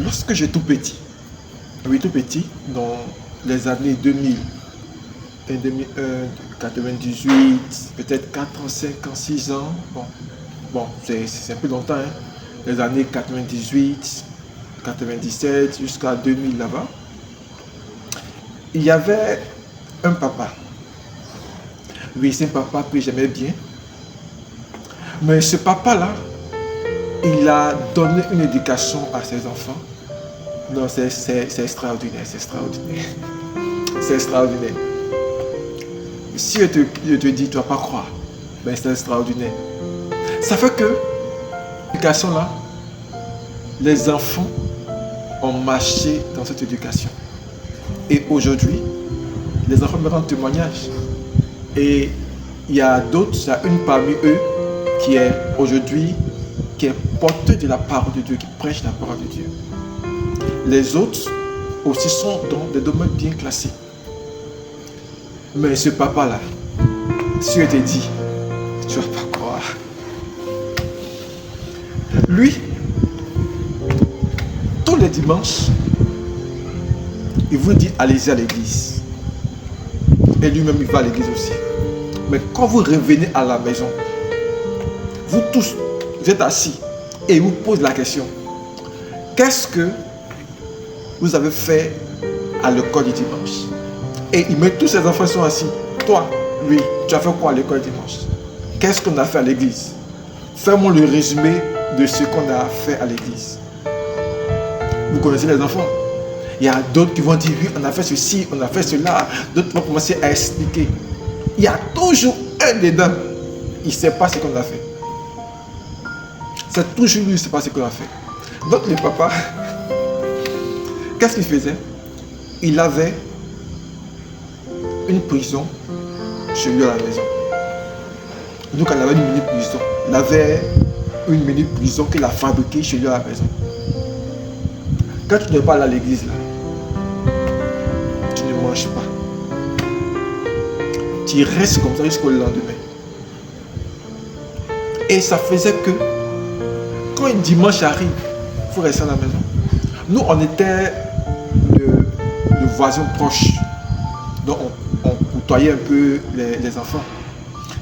lorsque j'étais tout petit, oui, tout petit, dans les années 2000, 98, peut-être 4 ans, 5 ans, 6 ans, bon c'est un peu longtemps, hein. Les années 98, 97 jusqu'à 2000 là-bas, il y avait un papa. Oui, c'est un papa que j'aimais bien. Mais ce papa-là, il a donné une éducation à ses enfants. Non, c'est extraordinaire, c'est extraordinaire. C'est extraordinaire. Si je te dis, tu ne vas pas croire, ben c'est extraordinaire. Ça fait que, l'éducation-là, les enfants ont marché dans cette éducation. Et aujourd'hui, les enfants me rendent témoignage. Et il y a d'autres, il y a une parmi eux qui est aujourd'hui, qui est porteur de la parole de Dieu, qui prêche la parole de Dieu. Les autres aussi sont dans des domaines bien classés. Mais ce papa-là, si je te dis, tu ne vas pas croire. Lui, tous les dimanches, il vous dit allez-y à l'église. Et lui-même, il va à l'église aussi. Mais quand vous revenez à la maison, vous tous, vous êtes assis et il vous pose la question. Qu'est-ce que vous avez fait à l'école du dimanche? Et il met tous ses enfants sont assis. Toi, lui, tu as fait quoi à l'école du dimanche? Qu'est-ce qu'on a fait à l'église? Fais-moi le résumé de ce qu'on a fait à l'église. Vous connaissez les enfants? Il y a d'autres qui vont dire oui, on a fait ceci, on a fait cela. D'autres vont commencer à expliquer. Il y a toujours un dedans. Il ne sait pas ce qu'on a fait. C'est toujours lui, il ne sait pas ce qu'on a fait. Donc le papa, qu'est-ce qu'il faisait? Il avait une prison chez lui à la maison. Donc il avait une mini-prison. Il avait une mini-prison qu'il a fabriquée chez lui à la maison. Quand tu ne vas pas aller à l'église, là, tu ne manges pas. Tu restes comme ça jusqu'au lendemain. Et ça faisait que, quand un dimanche arrive, il faut rester à la maison. Nous, on était le voisin proche. Donc, on côtoyait un peu les enfants.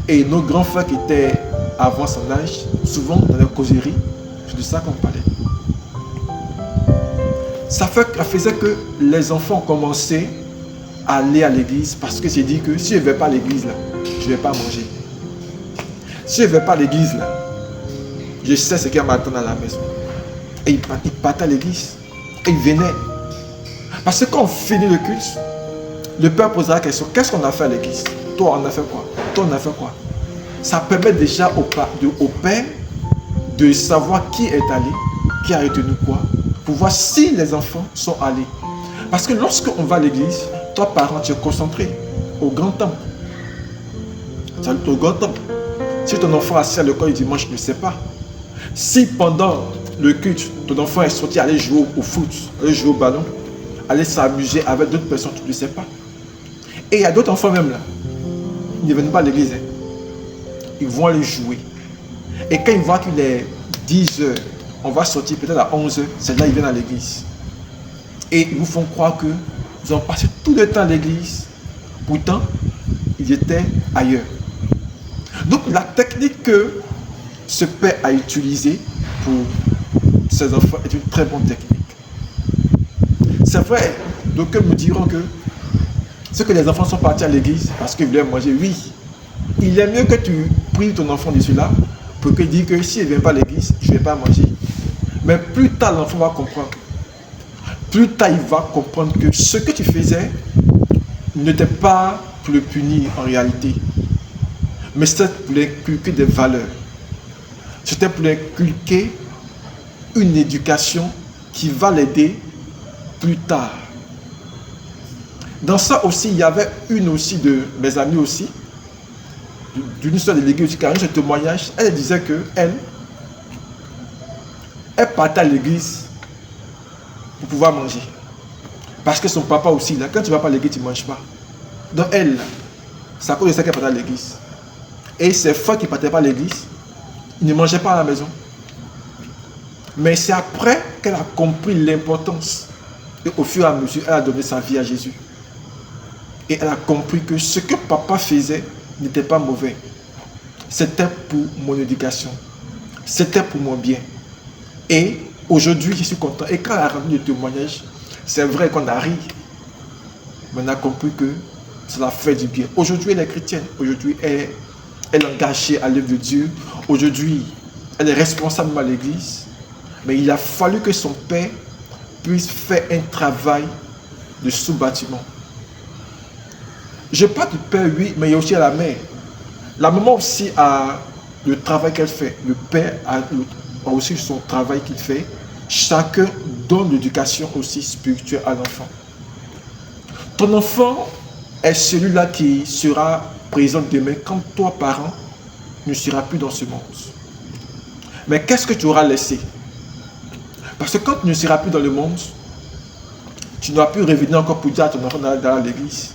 Et nos grands frères qui étaient avant son âge, souvent dans les causeries, c'est de ça qu'on parlait. Ça faisait que les enfants commençaient à aller à l'église parce que j'ai dit que si je ne vais pas à l'église là, je ne vais pas manger. Si je ne vais pas à l'église là, je sais ce qui m'attend à la maison. Et ils partaient à l'église. Et ils venaient. Parce que quand on finit le culte, le père posera la question, qu'est-ce qu'on a fait à l'église? Toi, on a fait quoi? Toi, on a fait quoi? Ça permet déjà au père de savoir qui est allé, qui a retenu quoi, pour voir si les enfants sont allés. Parce que lorsqu'on va à l'église, toi, parent, tu es concentré au grand temple. Au grand temple. Si ton enfant est assis à l'école le dimanche, tu ne sais pas. Si pendant le culte, ton enfant est sorti aller jouer au foot, aller jouer au ballon, aller s'amuser avec d'autres personnes, tu ne sais pas. Et il y a d'autres enfants même là. Ils ne viennent pas à l'église. Hein. Ils vont aller jouer. Et quand ils voient qu'il est 10 heures, on va sortir peut-être à 11 heures, c'est là qu'ils viennent à l'église. Et ils vous font croire qu'ils ont passé tout le temps à l'église. Pourtant, ils étaient ailleurs. Donc la technique que ce père a utilisée pour ses enfants est une très bonne technique. C'est vrai, d'aucuns me diront que ce que les enfants sont partis à l'église parce qu'ils voulaient manger, oui. Il est mieux que tu prives ton enfant de cela pour qu'il dise que s'il ne vient pas à l'église, je ne vais pas manger. Mais plus tard, l'enfant va comprendre. Plus tard, il va comprendre que ce que tu faisais n'était pas pour le punir en réalité. Mais c'était pour lui inculquer des valeurs. C'était pour lui inculquer une éducation qui va l'aider plus tard. Dans ça aussi, il y avait une aussi de mes amies aussi, d'une histoire de l'église, car ce témoignage, elle disait que elle partait à l'église pour pouvoir manger. Parce que son papa aussi, là, quand tu ne vas pas à l'église, tu ne manges pas. Donc elle, c'est à cause de ça qu'elle partait à l'église. Et ses frères qui ne partaient pas à l'église, ils ne mangeaient pas à la maison. Mais c'est après qu'elle a compris l'importance. Et au fur et à mesure, elle a donné sa vie à Jésus. Et elle a compris que ce que papa faisait n'était pas mauvais. C'était pour mon éducation. C'était pour mon bien. Et aujourd'hui, je suis content. Et quand elle a rendu le témoignage, c'est vrai qu'on a ri. Mais on a compris que cela fait du bien. Aujourd'hui, elle est chrétienne. Aujourd'hui, elle est engagée à l'œuvre de Dieu. Aujourd'hui, elle est responsable à l'église. Mais il a fallu que son père puisse faire un travail de sous-bâtiment. Je parle du père, oui, mais il y a aussi la mère. La maman aussi a le travail qu'elle fait. Le père a aussi son travail qu'il fait. Chacun donne l'éducation aussi spirituelle à l'enfant. Ton enfant est celui-là qui sera présent demain quand toi, parent, ne seras plus dans ce monde. Mais qu'est-ce que tu auras laissé? Parce que quand tu ne seras plus dans le monde, tu n'auras plus revenir encore pour dire à ton enfant dans l'église.